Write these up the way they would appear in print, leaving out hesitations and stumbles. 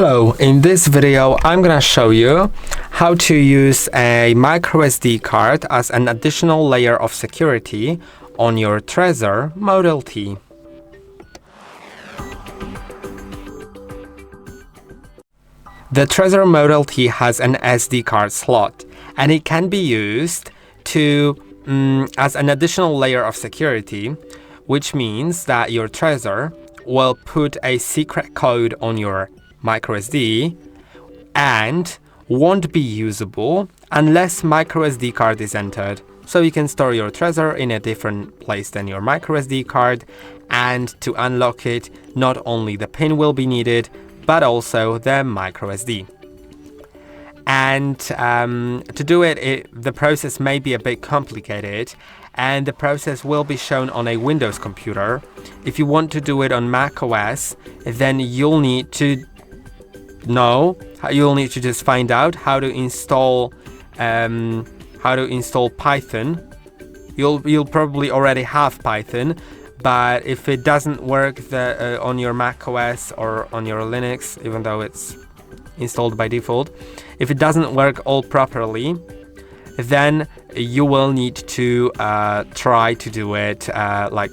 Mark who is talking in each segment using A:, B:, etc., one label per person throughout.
A: Hello, in this video I'm gonna show you how to use a microSD card as an additional layer of security on your TREZOR Model T. The TREZOR Model T has an SD card slot and it can be used to as an additional layer of security, which means that your TREZOR will put a secret code on your microSD and won't be usable unless microSD card is entered. So you can store your TREZOR in a different place than your microSD card, and to unlock it, not only the pin will be needed, but also the microSD. And to do it, the process may be a bit complicated, and the process will be shown on a Windows computer. If you want to do it on macOS, then you'll need to just find out how to install Python. You'll probably already have Python, but if it doesn't work on your macOS or on your Linux, even though it's installed by default, if it doesn't work all properly, then you will need to try to do it like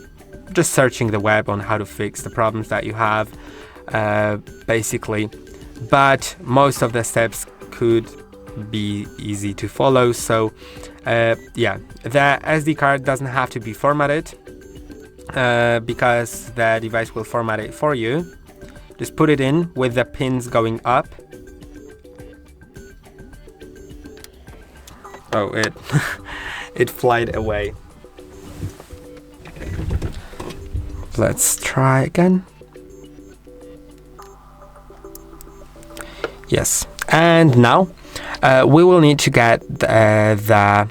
A: just searching the web on how to fix the problems that you have, basically. But most of the steps could be easy to follow. So yeah, the SD card doesn't have to be formatted because the device will format it for you. Just put it in with the pins going up. Oh, it flied away. Let's try again. Yes, and now we will need to get the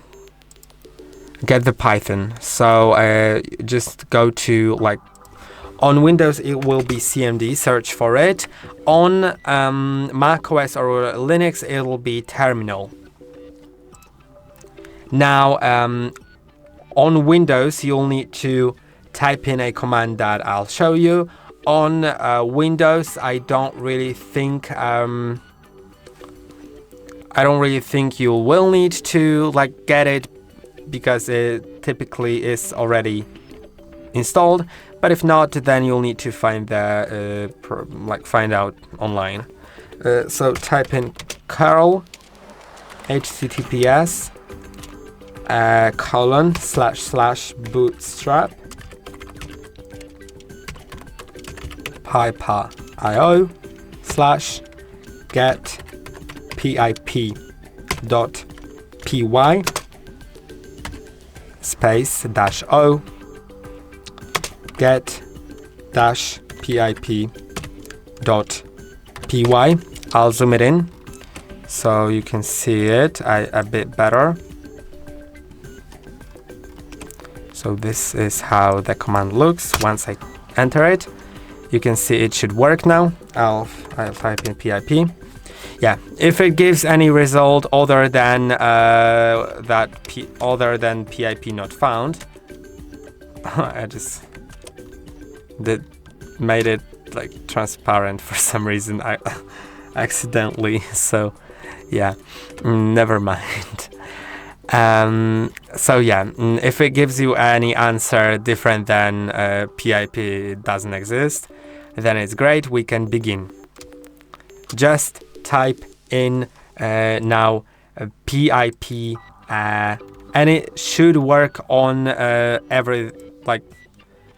A: Python. So just go to, like, on Windows it will be CMD, search for it. On macOS or Linux it will be terminal. Now on Windows you'll need to type in a command that I'll show you. On Windows I don't really think you will need to get it, because it typically is already installed. But if not, then you'll need to find find out online. So type in curl https ://bootstrap pipa.io /get pip.py space -o get -pip.py. I'll zoom it in so you can see it a bit better. So this is how the command looks once I enter it. You can see it should work now. I'll type in pip. Yeah, if it gives any result other than pip not found, I just made it transparent for some reason. I accidentally. So yeah, never mind. So yeah, if it gives you any answer different than pip doesn't exist, then it's great. We can begin. Just type in now pip, and it should work on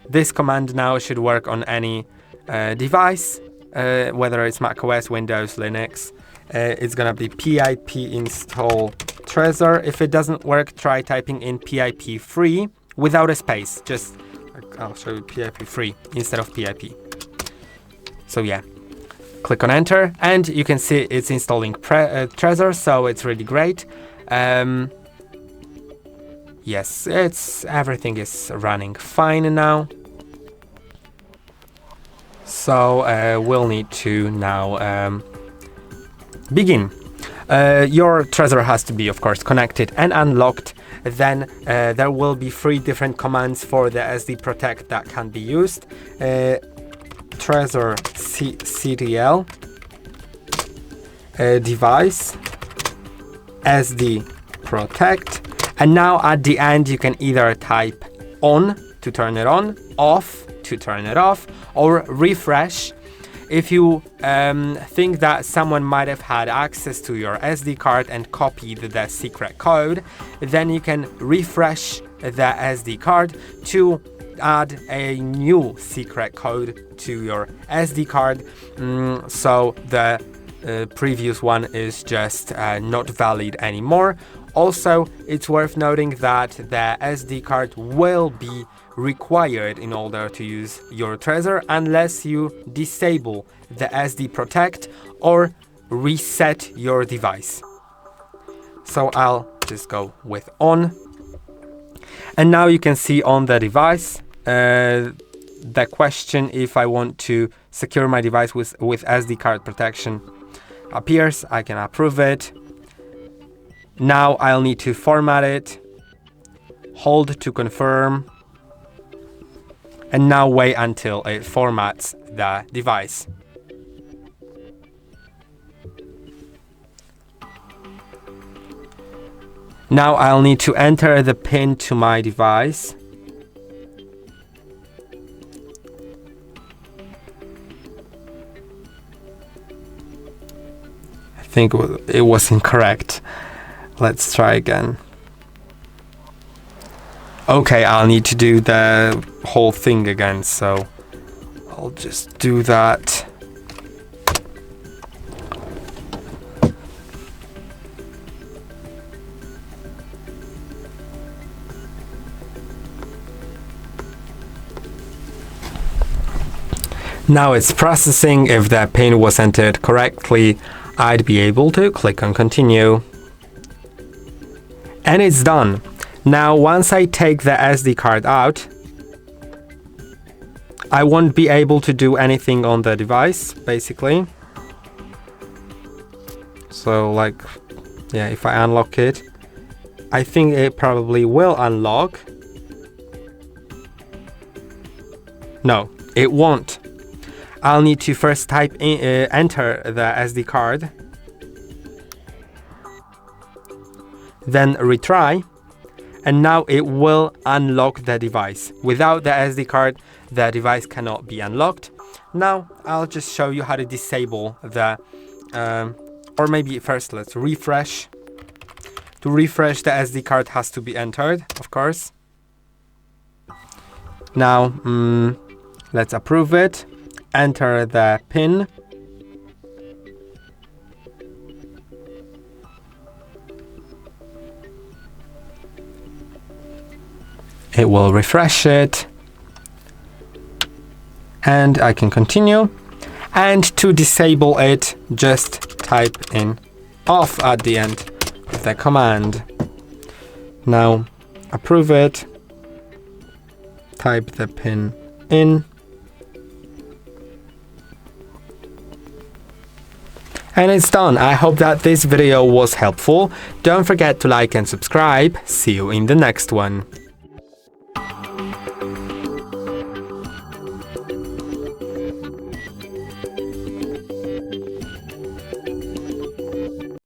A: this command now should work on any device, whether it's macOS, Windows, Linux. It's gonna be pip install TREZOR. If it doesn't work, try typing in pip free without a space. Just I'll show you pip free instead of pip. So yeah, click on enter and you can see it's installing TREZOR, so it's really great. Yes, everything is running fine now. So we'll need to now begin. Your TREZOR has to be, of course, connected and unlocked. Then there will be 3 different commands for the SD Protect that can be used. TREZOR CTL, device, SD protect, and now at the end you can either type on to turn it on, off to turn it off, or refresh. If you think that someone might have had access to your SD card and copied the secret code, then you can refresh the SD card to add a new secret code to your SD card, so the previous one is just not valid anymore. Also, it's worth noting that the SD card will be required in order to use your TREZOR unless you disable the SD protect or reset your device. So I'll just go with on. And now you can see on the device the question if I want to secure my device with SD card protection appears. I can approve it. Now I'll need to format it, hold to confirm, and now wait until it formats the device. Now I'll need to enter the PIN to my device. I think it was incorrect. Let's try again. Okay, I'll need to do the whole thing again, so I'll just do that. Now it's processing. If the PIN was entered correctly, I'd be able to click on continue. And it's done. Now, once I take the SD card out, I won't be able to do anything on the device, basically. So, like, yeah, if I unlock it, I think it probably will unlock. No, it won't. I'll need to first enter the SD card, then retry, and now it will unlock the device. Without the SD card, the device cannot be unlocked. Now I'll just show you how to disable the, or maybe first let's refresh. To refresh, the SD card has to be entered, of course. Now let's approve it. Enter the PIN. It will refresh it. And I can continue. And to disable it, just type in off at the end of the command. Now approve it. Type the PIN in. And it's done. I hope that this video was helpful. Don't forget to like and subscribe. See you in the next one.